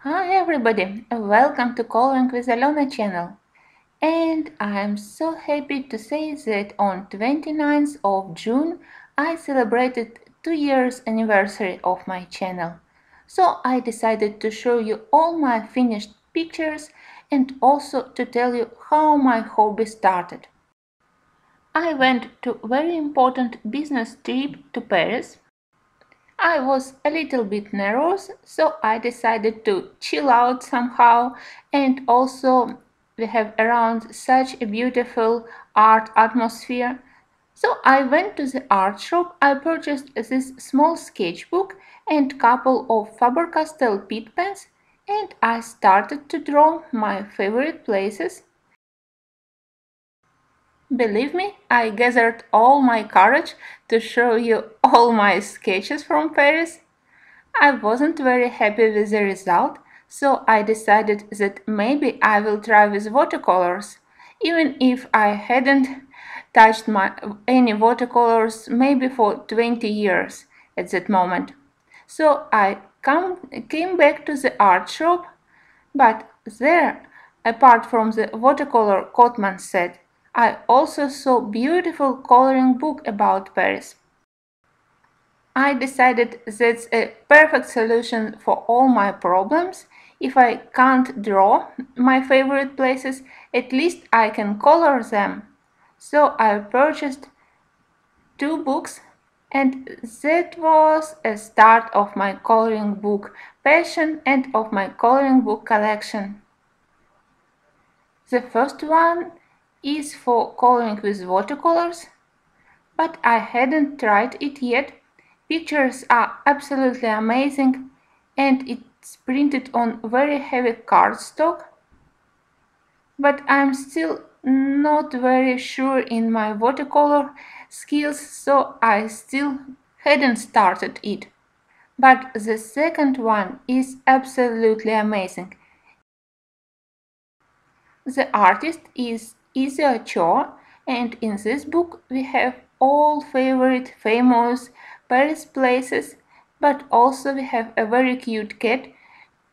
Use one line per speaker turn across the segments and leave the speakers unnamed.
Hi everybody, welcome to Coloring with Alena channel. And I am so happy to say that on 29th of June I celebrated 2 years anniversary of my channel. So I decided to show you all my finished pictures and also to tell you how my hobby started. I went to a very important business trip to Paris. I was a little bit nervous, so I decided to chill out somehow, and also we have around such a beautiful art atmosphere. So I went to the art shop, I purchased this small sketchbook and couple of Faber-Castell Pitt pens, and I started to draw my favorite places. Believe me, I gathered all my courage to show you all my sketches from Paris. I wasn't very happy with the result, so I decided that maybe I will try with watercolors, even if I hadn't touched any watercolors maybe for 20 years at that moment. So I came back to the art shop, but there, apart from the watercolor Cotman set, I also saw beautiful coloring book about Paris. I decided that's a perfect solution for all my problems. If I can't draw my favorite places, at least I can color them. So I purchased 2 books, and that was a start of my coloring book passion and of my coloring book collection. The first one is for coloring with watercolors, but I hadn't tried it yet. Pictures are absolutely amazing, and it's printed on very heavy cardstock, but I'm still not very sure in my watercolor skills, so I still hadn't started it. But the second one is absolutely amazing. The artist is Izzy Cho, and in this book we have all favorite famous Paris places, but also we have a very cute cat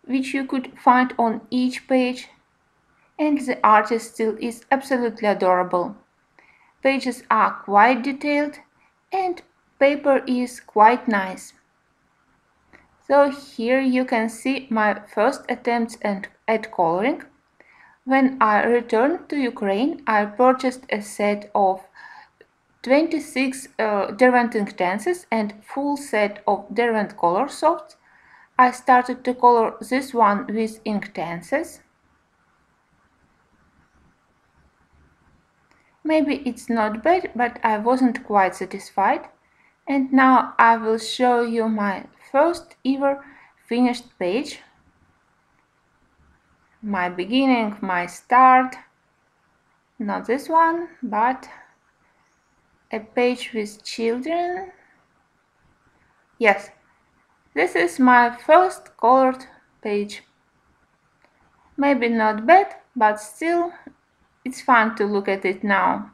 which you could find on each page, and the artist still is absolutely adorable. Pages are quite detailed and paper is quite nice. So here you can see my first attempts at coloring. When I returned to Ukraine, I purchased a set of 26 Derwent Inktenses and full set of Derwent color softs. I started to color this one with Inktenses. Maybe it's not bad, but I wasn't quite satisfied. And now I will show you my first ever finished page. My beginning, my start. Not this one, but a page with children. Yes, this is my first colored page. Maybe not bad, but still it's fun to look at it now.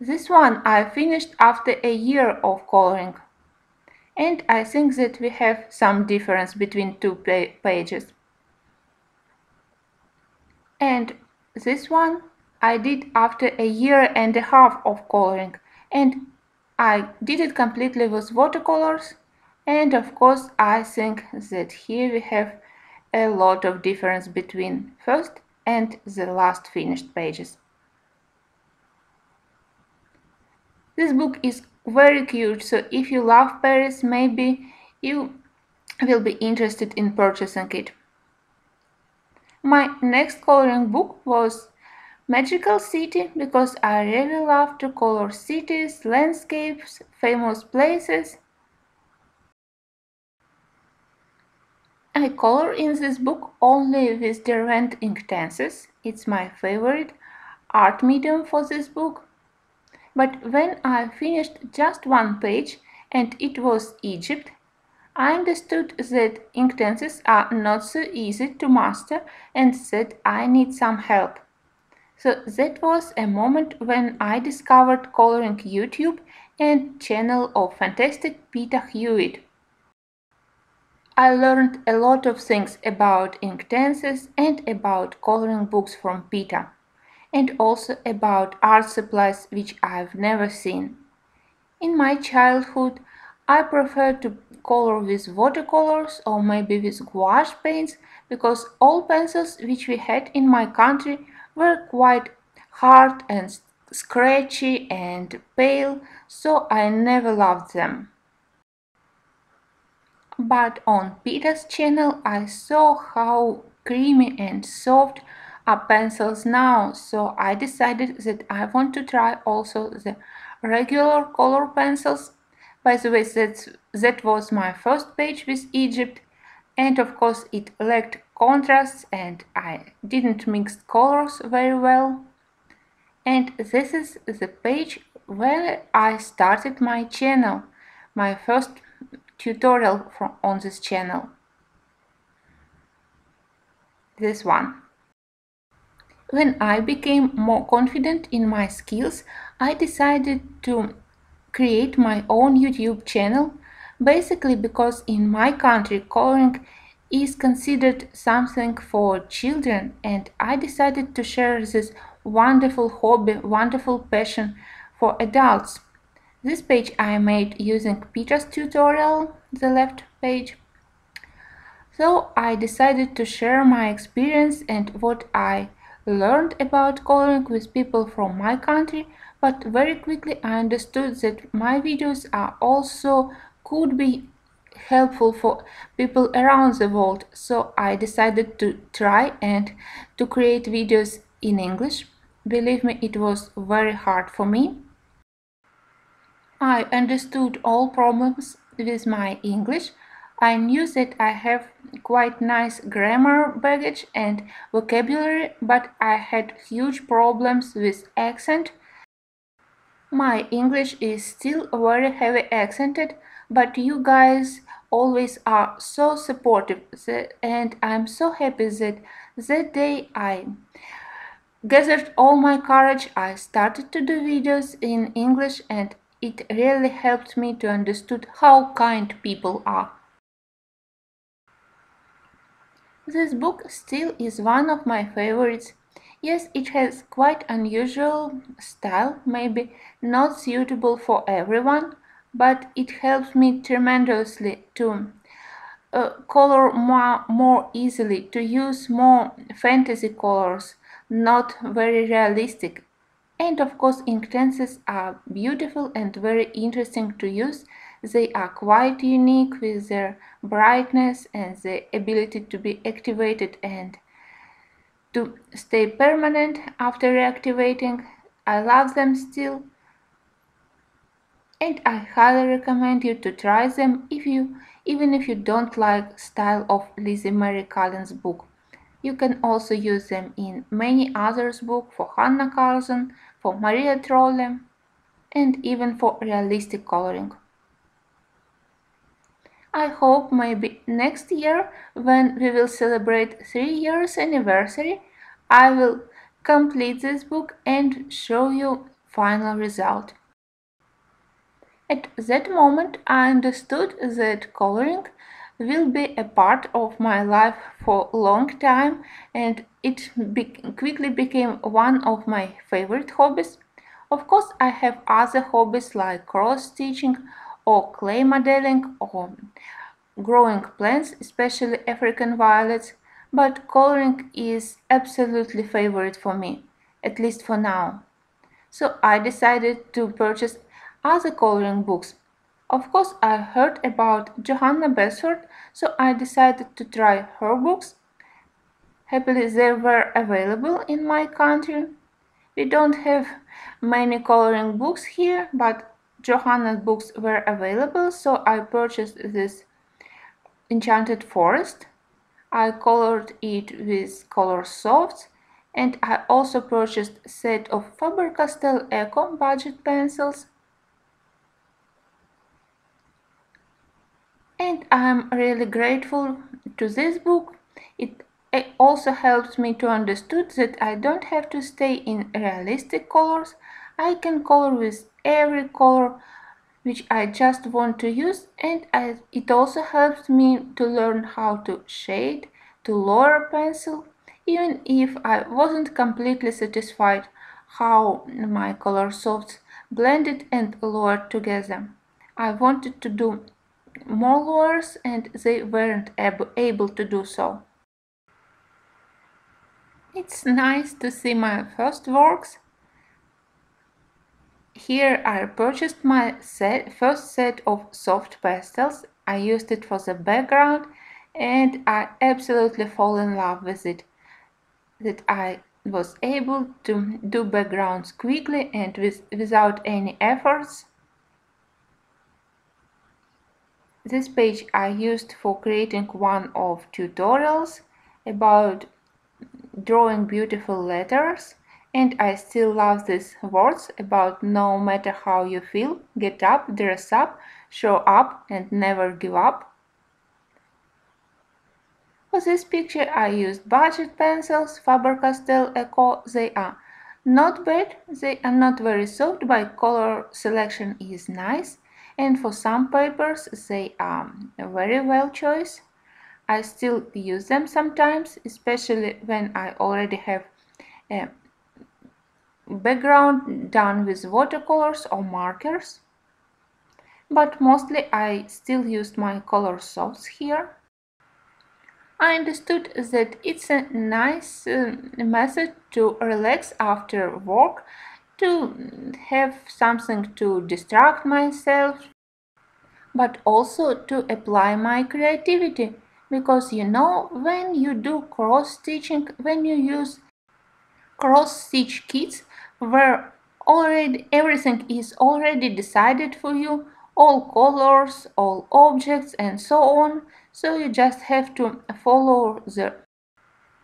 This one I finished after a year of coloring, and I think that we have some difference between two pages. And this one I did after a year and a half of coloring, and I did it completely with watercolors, and of course I think that here we have a lot of difference between first and the last finished pages. This book is very cute, so if you love Paris, maybe you will be interested in purchasing it. My next coloring book was Magical City because I really love to color cities, landscapes, famous places. I color in this book only with Derwent Inktenses. It's my favorite art medium for this book. But when I finished just one page, and it was Egypt, I understood that Inktenses are not so easy to master and that I need some help. So that was a moment when I discovered coloring YouTube and channel of fantastic Peter Hewitt. I learned a lot of things about ink dances and about coloring books from Peter, and also about art supplies which I've never seen. In my childhood, I preferred to color with watercolors or maybe with gouache paints because all pencils which we had in my country were quite hard and scratchy and pale, so I never loved them. But on Peter's channel I saw how creamy and soft are pencils now, so I decided that I want to try also the regular color pencils. By the way, that was my first page with Egypt, and of course it lacked contrasts and I didn't mix colors very well. And this is the page where I started my channel, my first tutorial on this channel. This one. When I became more confident in my skills, I decided to create my own YouTube channel, basically because in my country coloring is considered something for children, and I decided to share this wonderful hobby, wonderful passion for adults. This page I made using Peter's tutorial, the left page. So I decided to share my experience and what I learned about coloring with people from my country, but very quickly I understood that my videos are also could be helpful for people around the world. So I decided to try and to create videos in English. Believe me, it was very hard for me. I understood all problems with my English. I knew that I have quite nice grammar baggage and vocabulary, but I had huge problems with accent. My English is still very heavy accented, but you guys always are so supportive, and I'm so happy that that day I gathered all my courage. I started to do videos in English, and it really helped me to understand how kind people are. This book still is one of my favorites. Yes, it has quite unusual style, maybe not suitable for everyone, but it helps me tremendously to color more easily, to use more fantasy colors, not very realistic. And of course, ink pencils are beautiful and very interesting to use. They are quite unique with their brightness and the ability to be activated and to stay permanent after reactivating. I love them still, and I highly recommend you to try them even if you don't like style of Lizzie Mary Cullen's book. You can also use them in many others books for Hannah Carlson, for Maria Trolle, and even for realistic coloring. I hope maybe next year, when we will celebrate 3 years anniversary, I will complete this book and show you final result. At that moment I understood that coloring will be a part of my life for a long time, and it quickly became one of my favorite hobbies. Of course, I have other hobbies like cross stitching or clay modeling or growing plants, especially African violets, but coloring is absolutely favorite for me, at least for now. So I decided to purchase other coloring books. Of course, I heard about Johanna Besford, so I decided to try her books. Happily, they were available in my country. We don't have many coloring books here, but Johanna's books were available, so I purchased this Enchanted Forest. I colored it with color softs, and I also purchased a set of Faber-Castell Eco budget pencils. And I'm really grateful to this book. It it also helps me to understand that I don't have to stay in realistic colors. I can color with every color which I just want to use, and it also helps me to learn how to shade, to lower a pencil, even if I wasn't completely satisfied how my color softs blended and lowered together. I wanted to do more lowers and they weren't able to do so. It's nice to see my first works. Here I purchased my first set of soft pastels. I used it for the background and I absolutely fall in love with it. That I was able to do backgrounds quickly and without any efforts. This page I used for creating one of tutorials about drawing beautiful letters, and I still love these words about no matter how you feel, get up, dress up, show up and never give up. For this picture I used budget pencils, Faber-Castell Eco. They are not bad, they are not very soft, but color selection is nice, and for some papers they are very well choice. I still use them sometimes, especially when I already have a background done with watercolors or markers. But mostly I still used my color softs here. I understood that it's a nice method to relax after work, to have something to distract myself, but also to apply my creativity. Because when you do cross stitching, when you use cross stitch kits where already everything is already decided for you, all colors, all objects and so on, so you just have to follow the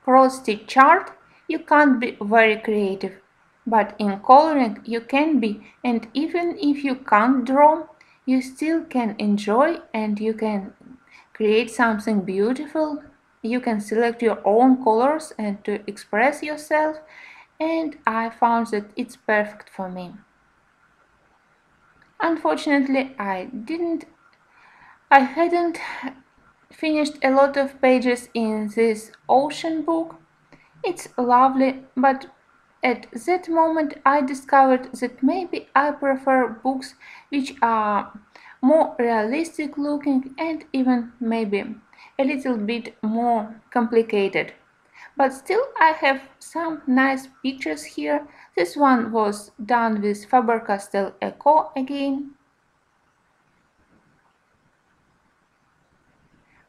cross stitch chart. You can't be very creative, but in coloring you can be, and even if you can't draw, you still can enjoy and you can create something beautiful. You can select your own colors and to express yourself, and I found that it's perfect for me. Unfortunately, I hadn't finished a lot of pages in this ocean book. It's lovely, but at that moment I discovered that maybe I prefer books which are more realistic looking and even maybe a little bit more complicated. But still I have some nice pictures here. This one was done with Faber-Castell Eco again.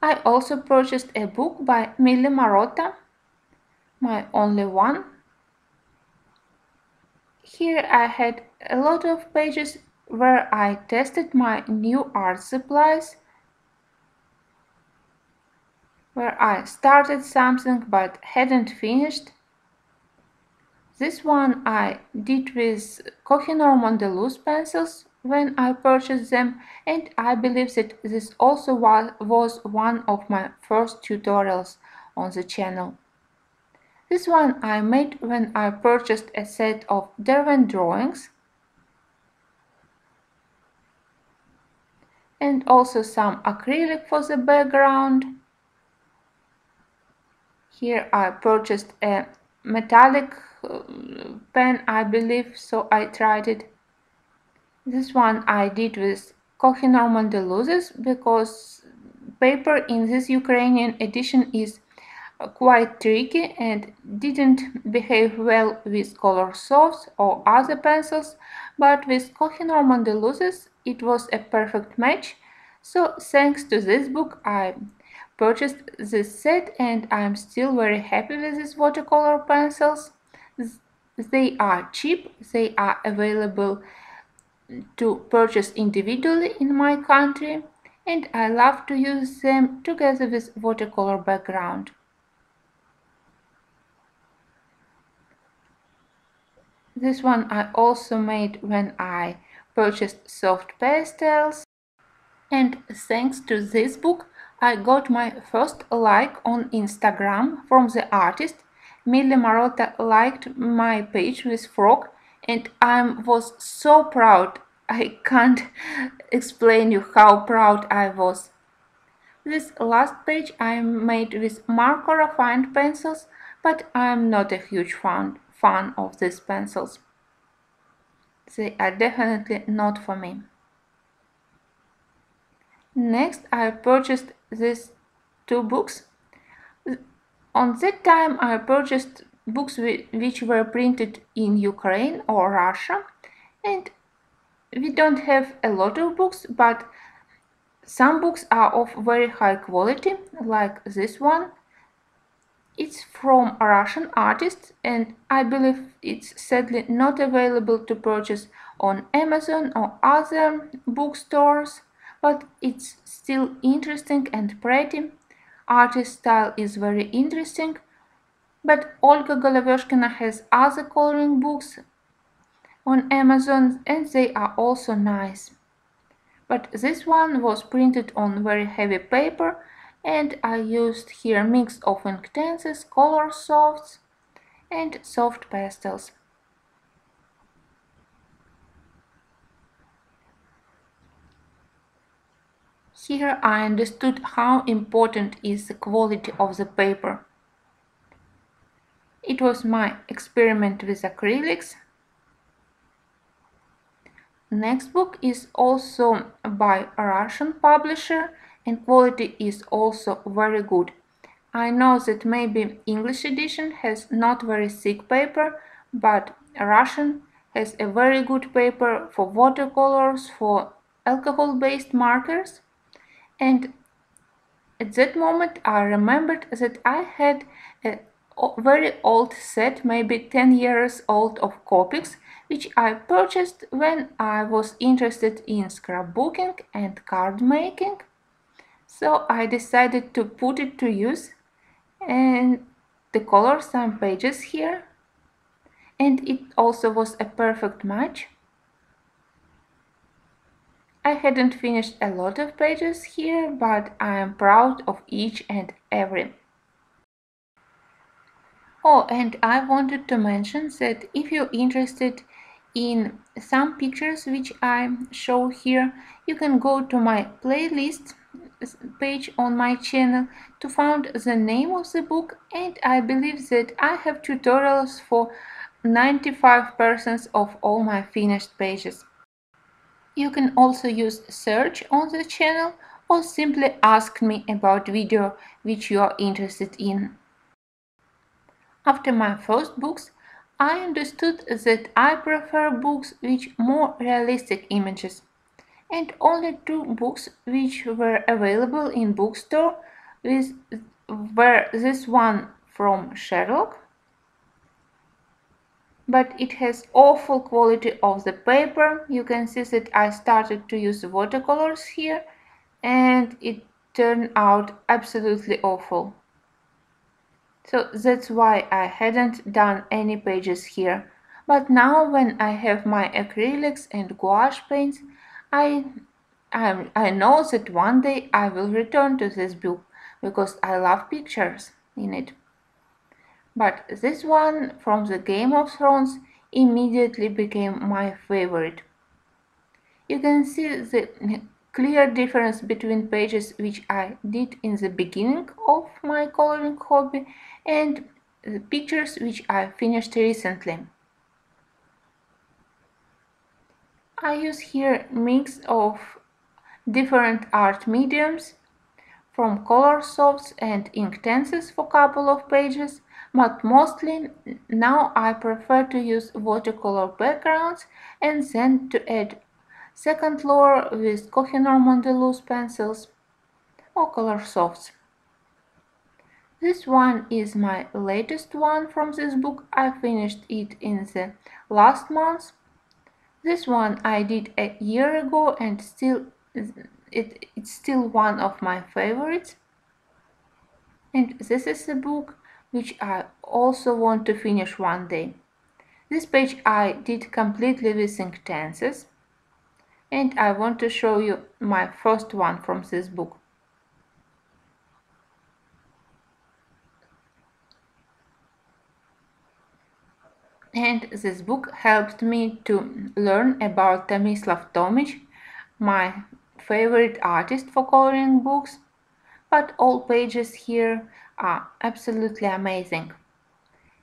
I also purchased a book by Mille Marotta, my only one. Here I had a lot of pages where I tested my new art supplies, where I started something but hadn't finished. This one I did with koh-i-noor Mondeluz pencils when I purchased them, and I believe that this also was one of my first tutorials on the channel. This one I made when I purchased a set of Derwent drawings and also some acrylic for the background. Here I purchased a metallic pen, I believe, so I tried it. This one I did with koh-i-noor Mondeluzes because paper in this Ukrainian edition is quite tricky and didn't behave well with color softs or other pencils, but with koh-i-noor Mondeluzes it was a perfect match. So thanks to this book I purchased this set and I'm still very happy with these watercolor pencils. They are cheap, they are available to purchase individually in my country, and I love to use them together with watercolor background. This one I also made when I purchased soft pastels, and thanks to this book I got my first like on Instagram from the artist. Millie Marotta liked my page with frog and I was so proud. I can't explain you how proud I was. This last page I made with marker refined pencils, but I'm not a huge fan of these pencils. They are definitely not for me. Next, I purchased these two books. On that time, I purchased books which were printed in Ukraine or Russia, and we don't have a lot of books, but some books are of very high quality, like this one. It's from a Russian artist, and I believe it's sadly not available to purchase on Amazon or other bookstores, but it's still interesting and pretty. Artist style is very interesting, but Olga Goloveshkina has other coloring books on Amazon and they are also nice. But this one was printed on very heavy paper and I used here a mix of Inktenses, color softs and soft pastels. Here I understood how important is the quality of the paper. It was my experiment with acrylics. Next book is also by a Russian publisher and quality is also very good. I know that maybe English edition has not very thick paper, but Russian has a very good paper for watercolors, for alcohol-based markers. And at that moment I remembered that I had a very old set, maybe 10 years old, of Copics, which I purchased when I was interested in scrapbooking and card making. So I decided to put it to use and to color some pages here. And it also was a perfect match. I hadn't finished a lot of pages here, but I am proud of each and every. Oh, and I wanted to mention that if you're interested in some pictures which I show here, you can go to my playlist page on my channel to find the name of the book, and I believe that I have tutorials for 95% of all my finished pages. You can also use search on the channel or simply ask me about video which you are interested in. After my first books, I understood that I prefer books with more realistic images, and only two books which were available in bookstore were this one from Sherlock, but it has awful quality of the paper. You can see that I started to use watercolors here and it turned out absolutely awful. So that's why I hadn't done any pages here. But now when I have my acrylics and gouache paints, I know that one day I will return to this book because I love pictures in it. But this one from the Game of Thrones immediately became my favorite. You can see the clear difference between pages which I did in the beginning of my coloring hobby and the pictures which I finished recently. I use here a mix of different art mediums, from color softs and Inktenses for a couple of pages, but mostly now I prefer to use watercolor backgrounds and then to add second layer with koh-i-noor Mondeluz pencils or color softs. This one is my latest one from this book. I finished it in the last month. This one I did a year ago and it's still one of my favorites. And this is a book which I also want to finish one day. This page I did completely with Inktenses. And I want to show you my first one from this book. And this book helped me to learn about Tomislav Tomic, my favorite artist for coloring books, but all pages here are absolutely amazing.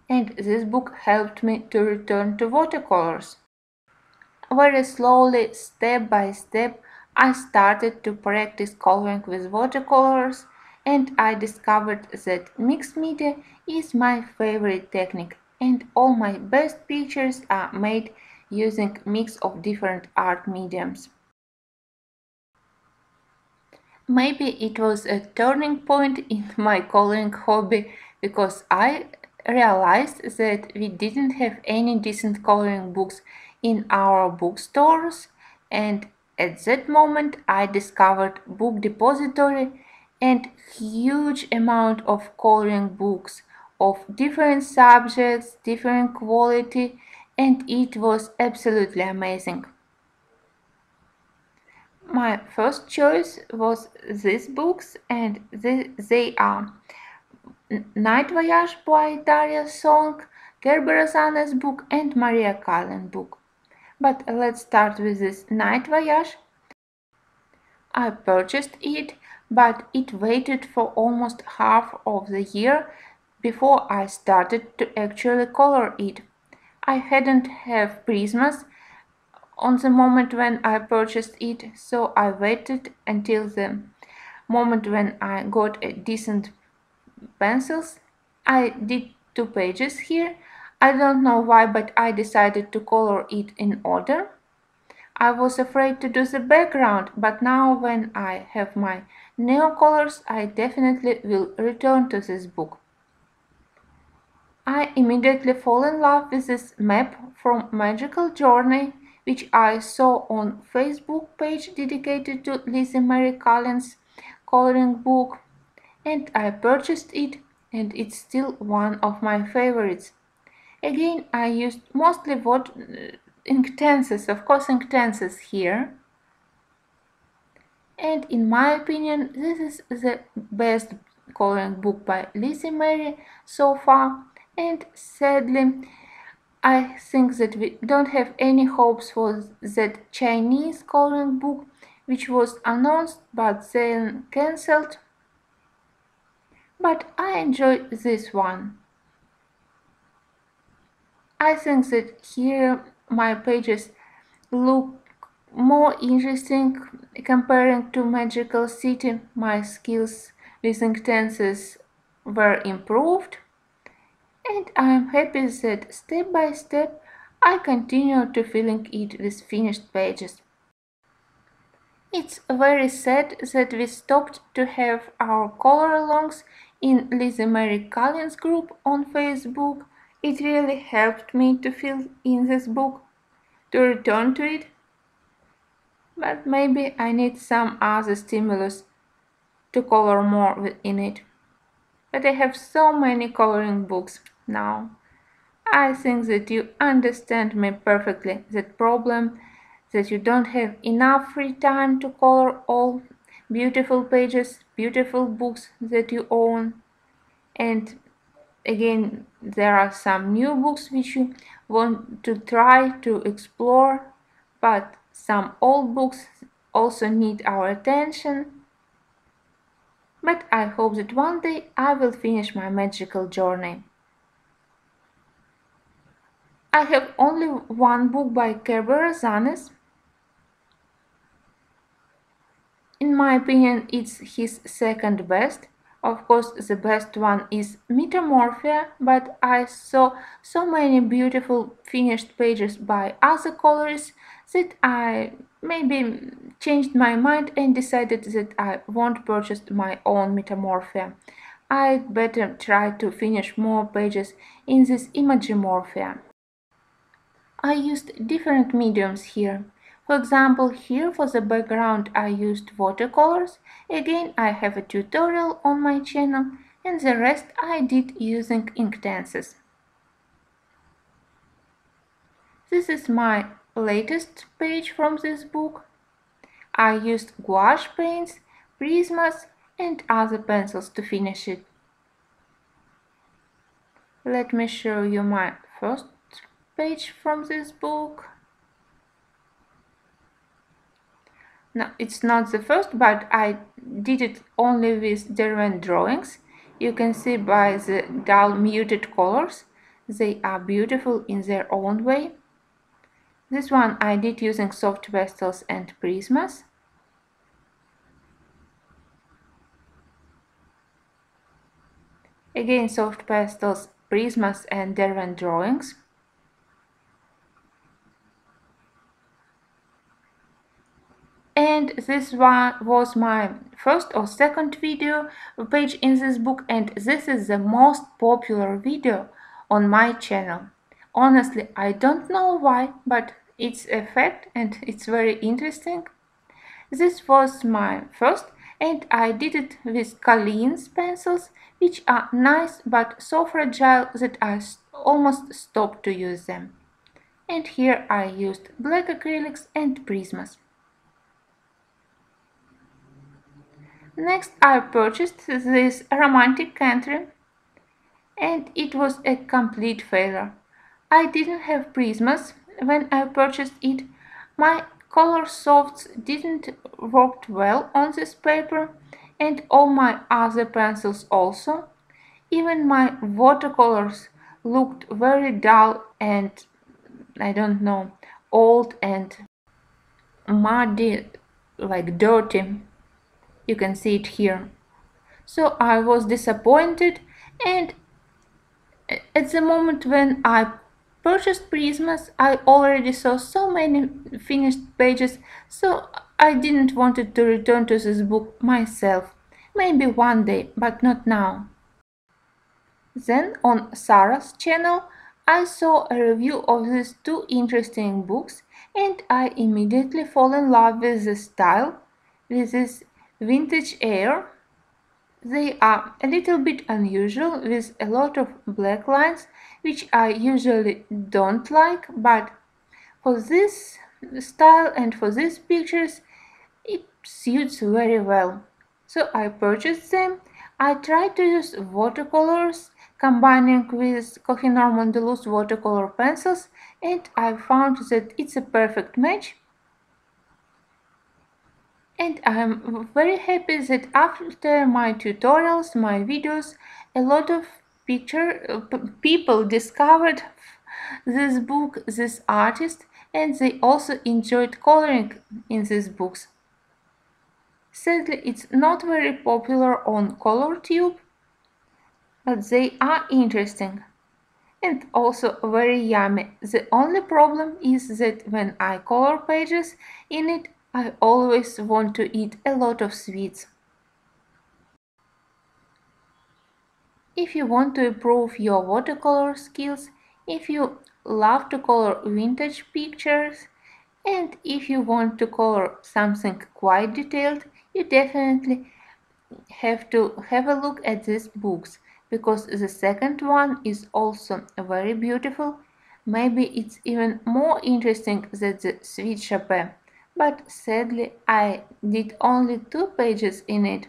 And this book helped me to return to watercolors. Very slowly, step by step, I started to practice coloring with watercolors, and I discovered that mixed media is my favorite technique, and all my best pictures are made using mix of different art mediums. Maybe it was a turning point in my coloring hobby because I realized that we didn't have any decent coloring books in our bookstores, and at that moment I discovered Book Depository and huge amount of coloring books of different subjects, different quality, and it was absolutely amazing. My first choice was these books, and they are Night Voyage by Daria Song, Gerber book, and Maria Callen book. But let's start with this Night Voyage. I purchased it, but it waited for almost half of the year before I started to actually color it. I hadn't have prismas on the moment when I purchased it, so I waited until the moment when I got a decent pencils. I did 2 pages here. I don't know why, but I decided to color it in order. I was afraid to do the background, but now when I have my neo colors, I definitely will return to this book. I immediately fall in love with this map from Magical Journey, which I saw on Facebook page dedicated to Lizzie Mary Cullen's coloring book, and I purchased it, and it's still one of my favorites. Again, I used mostly Inktenses, of course Inktenses here, and in my opinion this is the best coloring book by Lizzie Mary so far, and sadly I think that we don't have any hopes for that Chinese coloring book which was announced but then cancelled, but I enjoy this one. I think that here my pages look more interesting comparing to Magical City. My skills with Inktenses were improved, and I am happy that step by step I continue to filling it with finished pages. It's very sad that we stopped to have our color alongs in Lizzie Mary Cullen's group on Facebook. It really helped me to fill in this book, to return to it, but maybe I need some other stimulus to color more in it. But I have so many coloring books now. I think that you understand me perfectly, that problem that you don't have enough free time to color all beautiful pages, beautiful books that you own. And again, there are some new books which you want to try to explore, but some old books also need our attention. But I hope that one day I will finish my magical journey. I have only one book by Kerber. In my opinion, it's his second best. Of course, the best one is Metamorphia, but I saw so many beautiful finished pages by other colorists that I maybe changed my mind and decided that I won't purchase my own Metamorphia. I'd better try to finish more pages in this Imagimorphia. I used different mediums here. For example, here for the background I used watercolors. Again, I have a tutorial on my channel, and the rest I did using Inktenses. This is my latest page from this book. I used gouache paints, prismas, and other pencils to finish it. Let me show you my first page from this book. No, it's not the first, but I did it only with Derwent drawings. You can see by the dull muted colors. They are beautiful in their own way. This one I did using soft pastels and prismas. Again, soft pastels, prismas and Derwent drawings. And this one was my first or second video page in this book, and this is the most popular video on my channel. Honestly, I don't know why, but it's a fact and it's very interesting. This was my first, and I did it with Colleen's pencils, which are nice but so fragile that I almost stopped to use them. And here I used black acrylics and prismas. Next I purchased this romantic country, and it was a complete failure. I didn't have prismas when I purchased it. My color softs didn't work well on this paper, and all my other pencils also. Even my watercolors looked very dull and, I don't know, old and muddy, like dirty. You can see it here. So I was disappointed, and at the moment when I purchased prismas, I already saw so many finished pages, so I didn't want to return to this book myself. Maybe one day, but not now. Then on Sarah's channel, I saw a review of these two interesting books, and I immediately fall in love with the style, with this vintage air. They are a little bit unusual with a lot of black lines, which I usually don't like, but for this style and for these pictures it suits very well. So I purchased them. I tried to use watercolors combining with koh-i-noor Mondeluz watercolor pencils, and I found that it's a perfect match. And I'm very happy that after my tutorials, my videos, a lot of people discovered this book, this artist, and they also enjoyed coloring in these books. Sadly, it's not very popular on ColorTube, but they are interesting and also very yummy. The only problem is that when I color pages in it, I always want to eat a lot of sweets. If you want to improve your watercolor skills, if you love to color vintage pictures, and if you want to color something quite detailed, you definitely have to have a look at these books, because the second one is also very beautiful. Maybe it's even more interesting than the Sweet Chapin, but sadly I did only 2 pages in it.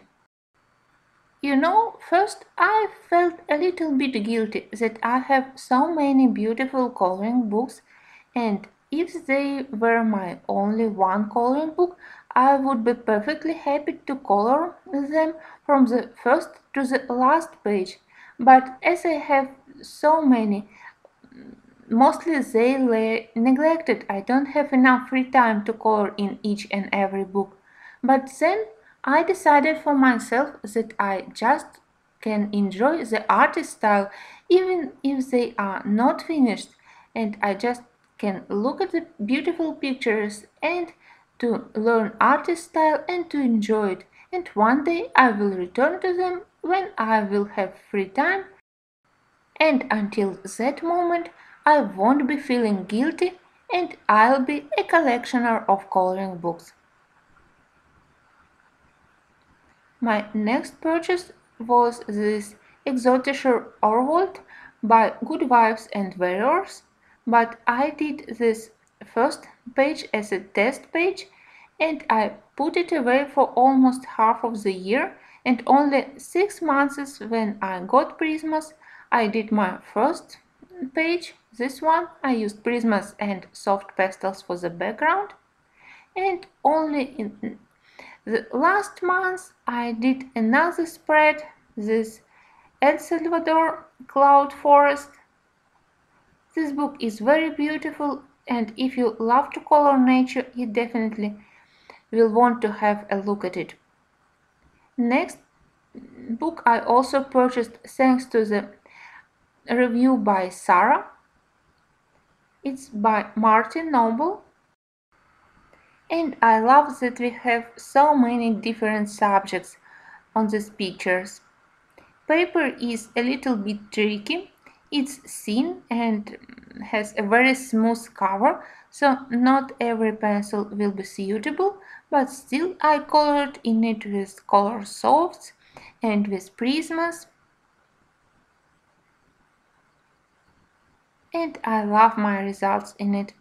You know, first I felt a little bit guilty that I have so many beautiful coloring books, and if they were my only one coloring book, I would be perfectly happy to color them from the first to the last page. But as I have so many, mostly they lay neglected. I don't have enough free time to color in each and every book. But then I decided for myself that I just can enjoy the artist style even if they are not finished, and I just can look at the beautiful pictures and to learn artist style and to enjoy it. And one day I will return to them when I will have free time, and until that moment I won't be feeling guilty, and I'll be a collectioner of coloring books. My next purchase was this Exotischer Orwald by Good Wives and Warriors, but I did this first page as a test page, and I put it away for almost half of the year, and only 6 months when I got Prismas I did my first page, this one, I used prismas and soft pastels for the background, and only in the last month I did another spread, this El Salvador Cloud Forest. This book is very beautiful, and if you love to color nature, you definitely will want to have a look at it. Next book I also purchased thanks to the review by Sarah. It's by Martin Noble, and I love that we have so many different subjects on these pictures. Paper is a little bit tricky. It's thin and has a very smooth cover, so not every pencil will be suitable, but still I colored in it with color softs and with prismas, and I love my results in it.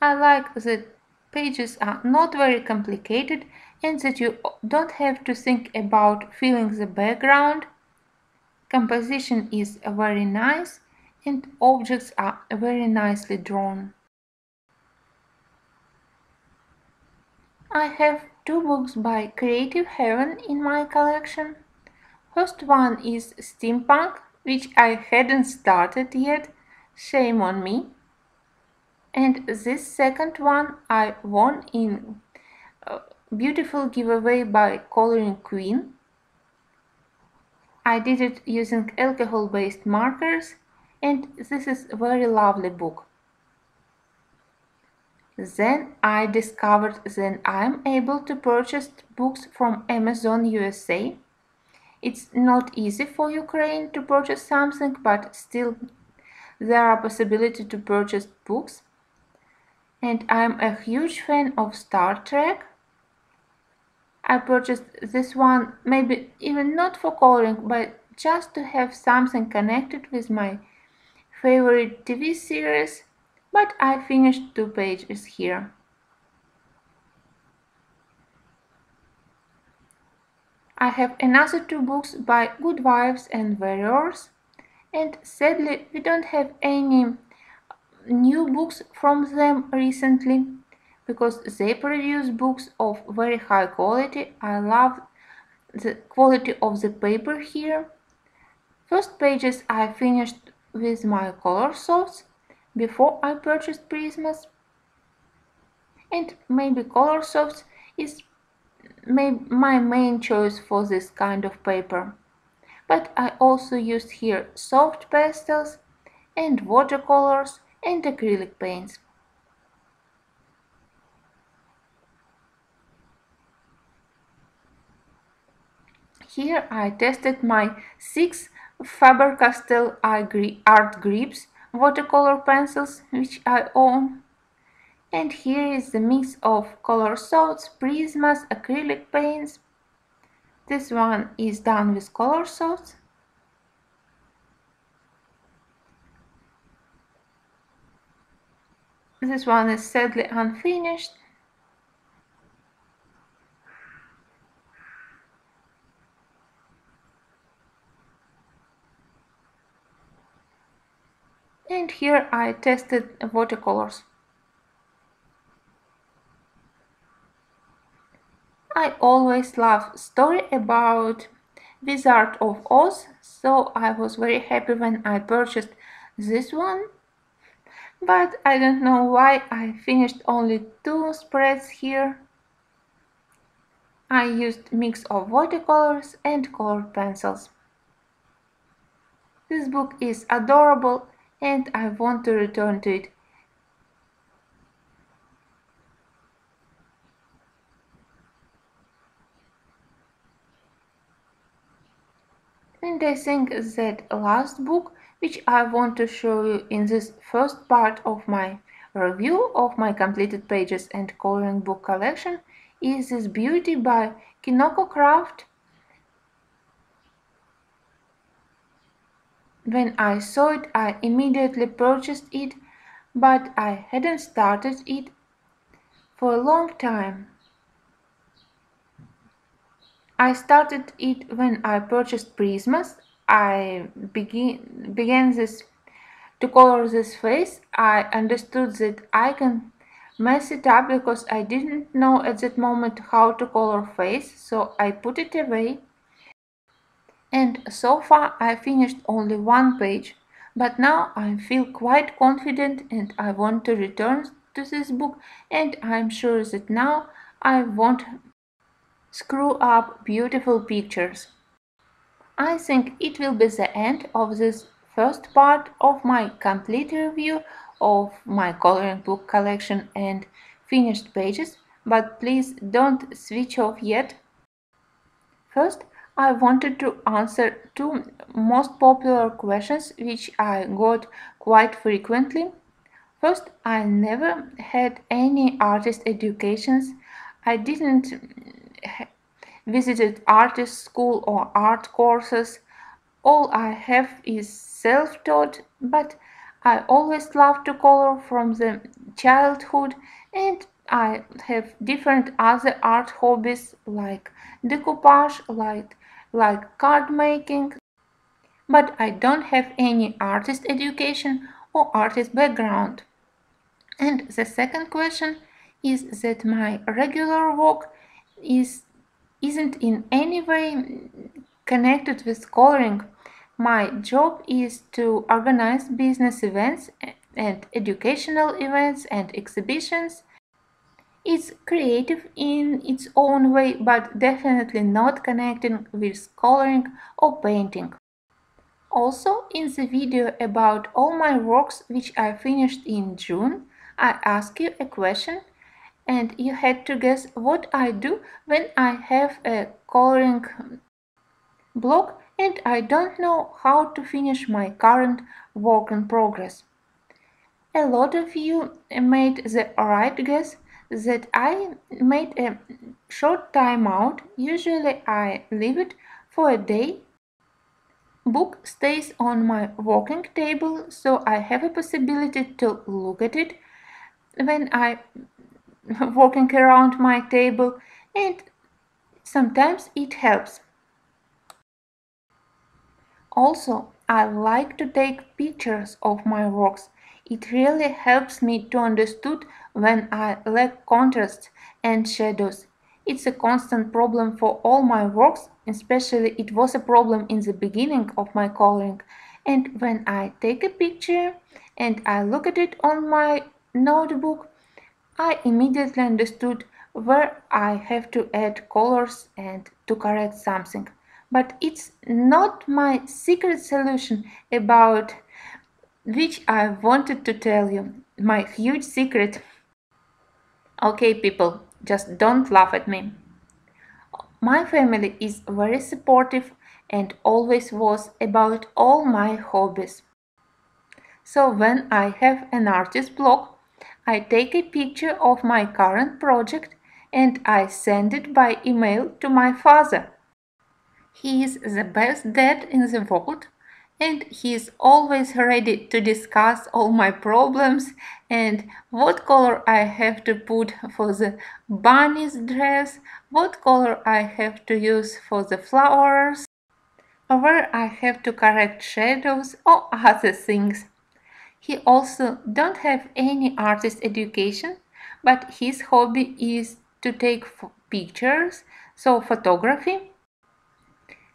I like that pages are not very complicated and that you don't have to think about filling the background. Composition is very nice and objects are very nicely drawn. I have two books by Creative Heaven in my collection. First one is Steampunk, which I hadn't started yet, shame on me. And this second one I won in a beautiful giveaway by Coloring Queen. I did it using alcohol-based markers, and this is a very lovely book. Then I discovered that I'm able to purchase books from Amazon USA. It's not easy for Ukraine to purchase something, but still there are possibility to purchase books. And I'm a huge fan of Star Trek. I purchased this one maybe even not for coloring, but just to have something connected with my favorite TV series, but I finished 2 pages here. I have another 2 books by Good Wives and Warriors, and sadly we don't have any new books from them recently because they produce books of very high quality. I love the quality of the paper here. First pages I finished with my color softs before I purchased prismas, and maybe color softs is my main choice for this kind of paper. But I also used here soft pastels and watercolors and acrylic paints. Here I tested my 6 Faber-Castell Art Grips watercolor pencils which I own. And here is the mix of color softs, prismas, acrylic paints. This one is done with color softs. This one is sadly unfinished. And here I tested watercolors. I always love story about Wizard of Oz, so I was very happy when I purchased this one. But I don't know why I finished only 2 spreads here. I used mix of watercolors and colored pencils. This book is adorable and I want to return to it. And I think that last book, which I want to show you in this first part of my review of my completed pages and coloring book collection, is this beauty by Kinoko Craft. When I saw it, I immediately purchased it, but I hadn't started it for a long time. I started it when I purchased prismas. I began this to color this face. I understood that I can mess it up because I didn't know at that moment how to color face, so I put it away. And so far I finished only one page, but now I feel quite confident and I want to return to this book, and I'm sure that now I won't screw up beautiful pictures. I think it will be the end of this first part of my complete review of my coloring book collection and finished pages, but please don't switch off yet. First, I wanted to answer two most popular questions which I got quite frequently. First, I never had any artist educations. I didn't visited artist school or art courses. All I have is self-taught, but I always loved to color from the childhood, and I have different other art hobbies like decoupage, like card making, but I don't have any artist education or artist background. And the second question is that my regular work is isn't in any way connected with coloring. My job is to organize business events and educational events and exhibitions. It's creative in its own way, but definitely not connecting with coloring or painting. Also, in the video about all my works which I finished in June, I asked you a question and you had to guess what I do when I have a coloring block and I don't know how to finish my current work in progress. A lot of you made the right guess that I made a short time out. Usually I leave it for a day. Book stays on my working table, so I have a possibility to look at it when I walking around my table, and sometimes it helps. Also, I like to take pictures of my works. It really helps me to understand when I lack contrast and shadows. It's a constant problem for all my works, especially it was a problem in the beginning of my coloring. And when I take a picture and I look at it on my notebook, I immediately understood where I have to add colors and to correct something. But it's not my secret solution about which I wanted to tell you. My huge secret. Okay, people, just don't laugh at me. My family is very supportive and always was about all my hobbies. So when I have an artist block, I take a picture of my current project and I send it by email to my father. He is the best dad in the world and he is always ready to discuss all my problems and what color I have to put for the bunny's dress, what color I have to use for the flowers, or where I have to correct shadows or other things. He also don't have any artist education, but his hobby is to take pictures, so photography.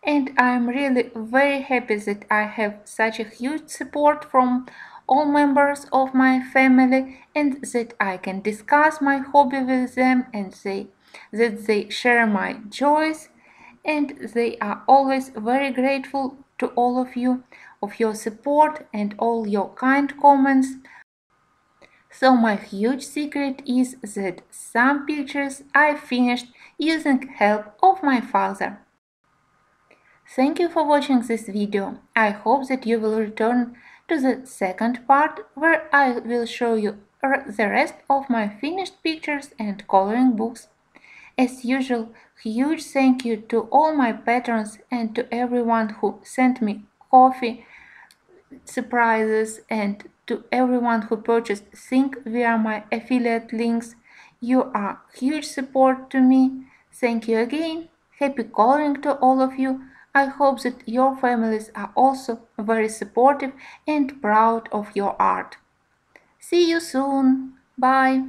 And I'm really very happy that I have such a huge support from all members of my family and that I can discuss my hobby with them and that they share my joys and they are always very grateful to all of you of your support and all your kind comments. So my huge secret is that some pictures I finished using help of my father. Thank you for watching this video. I hope that you will return to the second part where I will show you the rest of my finished pictures and coloring books. As usual, huge thank you to all my patrons and to everyone who sent me coffee, surprises, and to everyone who purchased things via my affiliate links. You are huge support to me. Thank you again. Happy coloring to all of you. I hope that your families are also very supportive and proud of your art. See you soon. Bye.